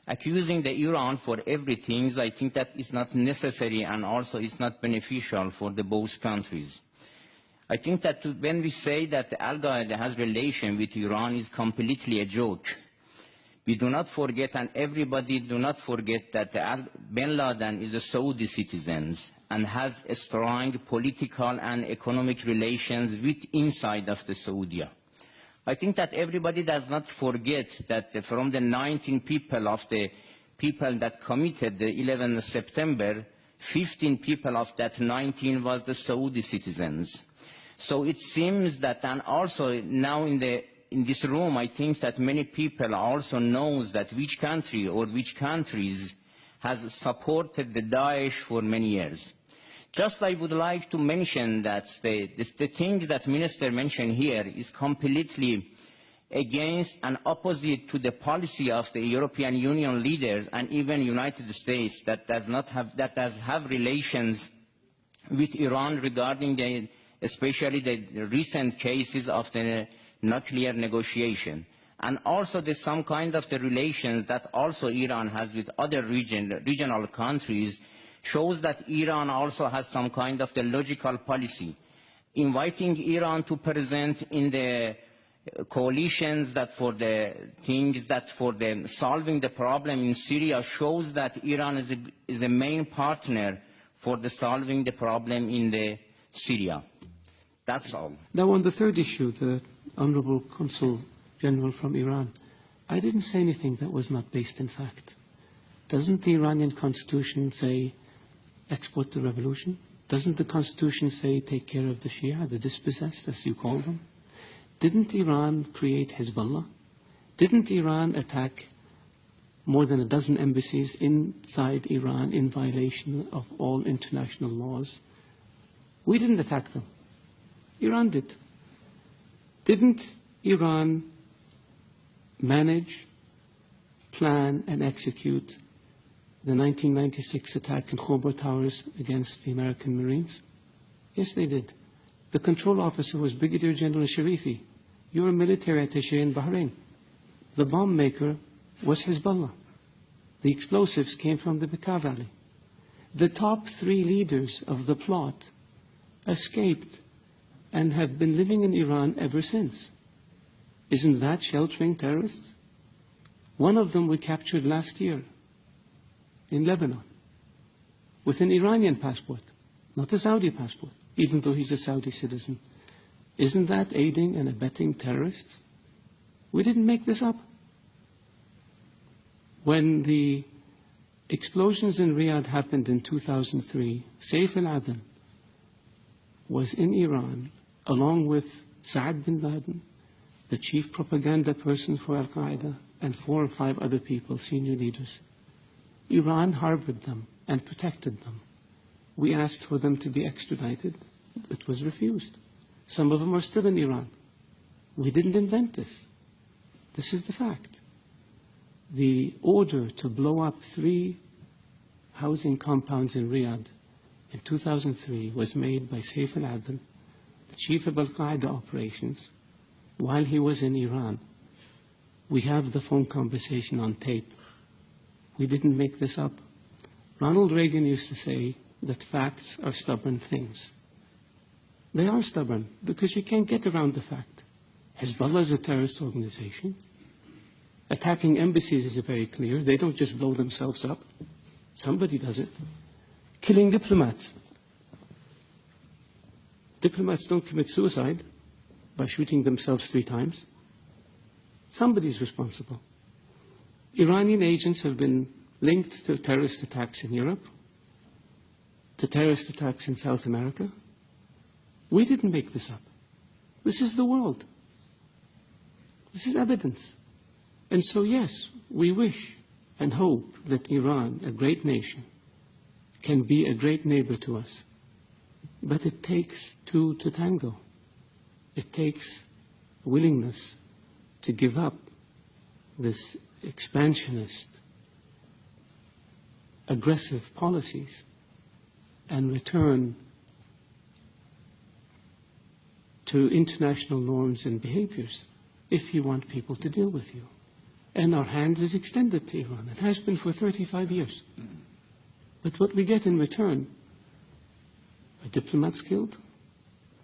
Accusing the Iran for everything, I think that is not necessary, and also it's not beneficial for the both countries. I think that when we say that Al-Qaeda has relation with Iran is completely a joke. We do not forget, and everybody do not forget, that bin Laden is a Saudi citizen and has a strong political and economic relations with inside of the Saudi. I think that everybody does not forget that from the 19 people of the people that committed the 11th September, 15 people of that 19 was the Saudi citizens. So it seems that, and also now in this room, I think that many people also knows that which country or which countries has supported the Daesh for many years. Just I would like to mention that the thing that Minister mentioned here is completely against and opposite to the policy of the European Union leaders and even United States that does have relations with Iran regarding especially the recent cases of the nuclear negotiation. And also there's some kind of the relations that also Iran has with other regional countries shows that Iran also has some kind of the logical policy. Inviting Iran to present in the coalitions that for the things that for them solving the problem in Syria shows that Iran is a main partner for the solving the problem in the Syria. That's all. Now on the third issue, the Honorable Consul General from Iran, I didn't say anything that was not based in fact. Doesn't the Iranian constitution say export the revolution? Doesn't the constitution say take care of the Shia, the dispossessed, as you call them? Didn't Iran create Hezbollah? Didn't Iran attack more than a dozen embassies inside Iran in violation of all international laws? We didn't attack them. Iran did. Didn't Iran manage, plan, and execute the 1996 attack in Khobar Towers against the American Marines? Yes, they did. The control officer was Brigadier General Sharifi. You're a military attaché in Bahrain. The bomb maker was Hezbollah. The explosives came from the Bekaa Valley. The top 3 leaders of the plot escaped and have been living in Iran ever since. Isn't that sheltering terrorists? One of them we captured last year in Lebanon with an Iranian passport, not a Saudi passport, even though he's a Saudi citizen. Isn't that aiding and abetting terrorists? We didn't make this up. When the explosions in Riyadh happened in 2003, Saif al-Adhan was in Iran along with Saad bin Laden, the chief propaganda person for Al-Qaeda, and 4 or 5 other people, senior leaders. Iran harbored them and protected them. We asked for them to be extradited. It was refused. Some of them are still in Iran. We didn't invent this. This is the fact. The order to blow up 3 housing compounds in Riyadh in 2003 was made by Saif al-Adhan, the chief of Al-Qaeda operations, while he was in Iran. We have the phone conversation on tape. We didn't make this up. Ronald Reagan used to say that facts are stubborn things. They are stubborn because you can't get around the fact. Hezbollah is a terrorist organization. Attacking embassies is very clear. They don't just blow themselves up. Somebody does it. Killing diplomats. Diplomats don't commit suicide by shooting themselves 3 times. Somebody's responsible. Iranian agents have been linked to terrorist attacks in Europe, to terrorist attacks in South America. We didn't make this up. This is the world. This is evidence. And so, yes, we wish and hope that Iran, a great nation, can be a great neighbor to us. But it takes 2 to tango. It takes willingness to give up this expansionist, aggressive policies and return to international norms and behaviors if you want people to deal with you. And our hand is extended to Iran. It has been for 35 years. But what we get in return are diplomats killed,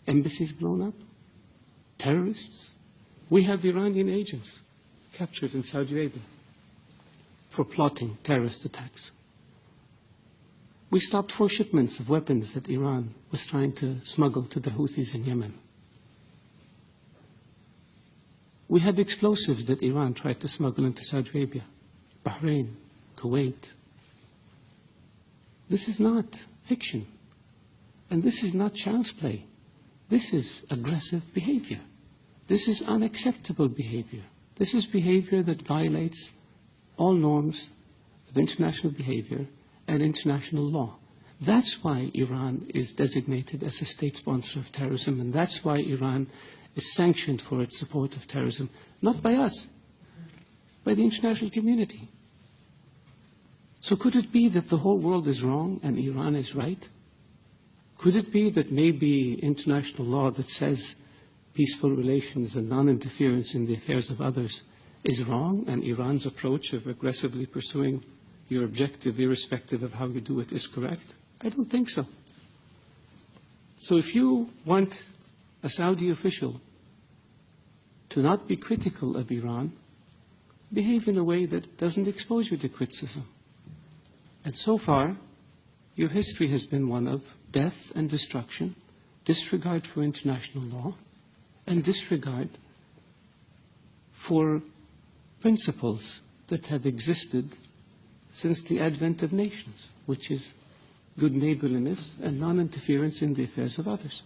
embassies blown up, terrorists. We have Iranian agents captured in Saudi Arabia for plotting terrorist attacks. We stopped 4 shipments of weapons that Iran was trying to smuggle to the Houthis in Yemen. We have explosives that Iran tried to smuggle into Saudi Arabia, Bahrain, Kuwait. This is not fiction. And this is not child's play. This is aggressive behavior. This is unacceptable behavior. This is behavior that violates all norms of international behavior and international law. That's why Iran is designated as a state sponsor of terrorism, and that's why Iran is sanctioned for its support of terrorism, not by us, by the international community. So could it be that the whole world is wrong and Iran is right? Could it be that maybe international law that says peaceful relations and non-interference in the affairs of others is wrong, and Iran's approach of aggressively pursuing your objective, irrespective of how you do it, is correct? I don't think so. So if you want a Saudi official to not be critical of Iran, behave in a way that doesn't expose you to criticism. And so far, your history has been one of death and destruction, disregard for international law, and disregard for principles that have existed since the advent of nations, which is good neighborliness and non-interference in the affairs of others.